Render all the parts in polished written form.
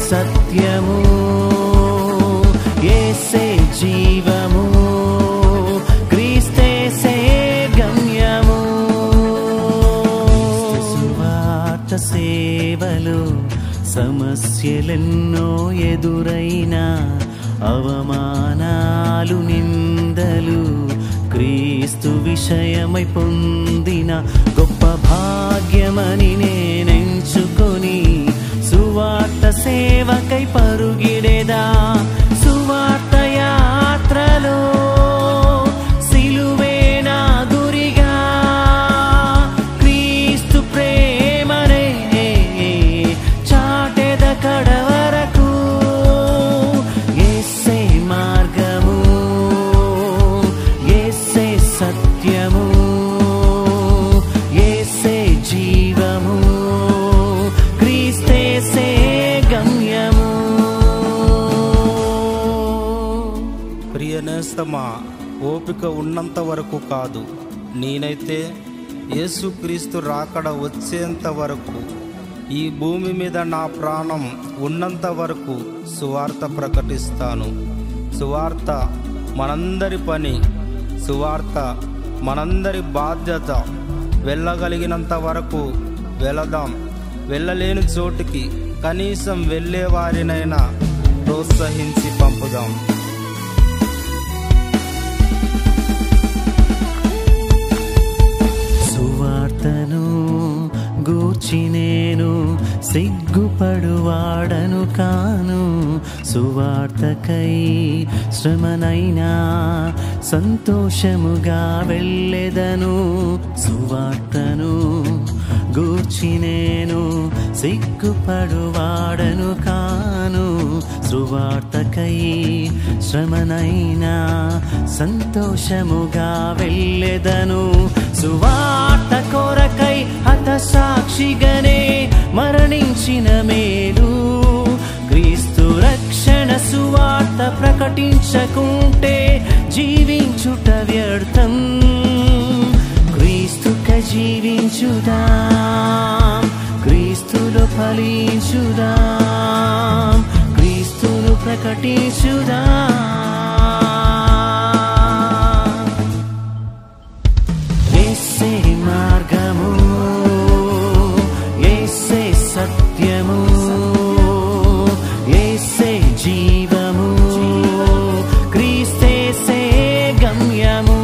సత్యము, యేసే జీవము, క్రీస్తేసే గమ్యము. సువార్త సేవలో సమస్యలెన్నో ఎదురైనా, అవమానాలు నిందలు క్రీస్తు విషయమై పొందిన గొప్ప భాగ్యమని నేనెంచుకొని సువార్త సేవకై పరుగిడేదా. సువార్త యాత్రలో సిలువే నా గురిగా, క్రీస్తు ప్రేమనే చాటెద కడవరకు. యేసే మార్గము, యేసే సత్యము, యేసే జీవము, క్రీస్తేసే గమ్యము. ప్రియనేస్తమా, ఓపిక ఉన్నంత వరకు కాదు, నేనైతే యేసుక్రీస్తు రాకడ వచ్చేంత వరకు, ఈ భూమి మీద నా ప్రాణం ఉన్నంత వరకు సువార్త ప్రకటిస్తాను. సువార్త మనందరి పని, సువార్త మనందరి బాధ్యత. వెళ్ళగలిగినంత వరకు వెళదాం. వెళ్ళలేని చోటుకి కనీసం వెళ్ళే వారినైనా ప్రోత్సహించి పంపుదాం. సువార్తను గూర్చి నేను సిగ్గుపడువాడను కాను. సువార్తకై శ్రమనైనా సంతోషముగా వెళ్ళెదను. సువార్తను గూర్చి నేను సిగ్గుపడువాడను కాను. సువార్తకై శ్రమనైనా సంతోషముగా వెళ్ళెదను. సువార్త కొరకై హతసాక్షిగానే మరణించిన మేలు, క్రీస్తు రక్షణ సువార్త ప్రకటించకుంటే జీవించుట వ్యర్థం. క్రీస్తుకై జీవించుదాం, క్రీస్తులో ఫలించుదాం, క్రీస్తును ప్రకటించుదాం. యేసే మార్గము, యేసే సత్యము, యేసే జీవము, క్రీస్తేసే గమ్యము.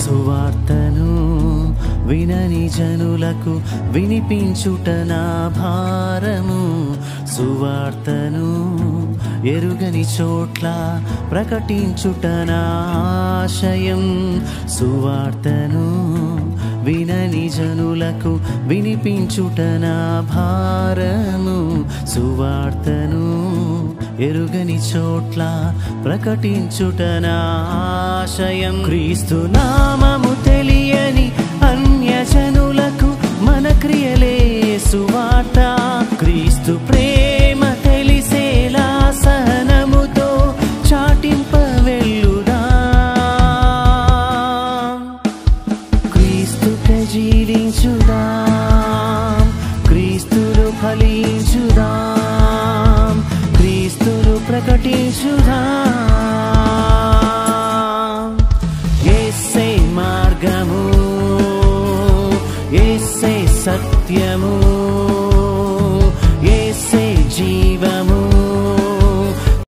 సువార్తను వినని జనులకు వినిపించుట నా భారము. సువార్తను ఎరుగని చోట్ల ప్రకటించుట నా ఆశయం. సువార్తను వినని జనులకు వినిపించుట నా భారము. సువార్తను ఎరుగని చోట్ల ప్రకటించుట నా ఆశయం. క్రీస్తు నామము తెలియని అన్యజనులకు మన క్రియలే సువార్త. క్రీస్తు ప్రేమ తెలిసేలా సహనముతో చాటింప వెళ్ళుదాం. క్రీస్తుకై జీవించుదాం, క్రీస్తులో ఫలించుదాం, క్రీస్తును ప్రకటించుదాం. యేసే మార్గము, యేసే సత్యము,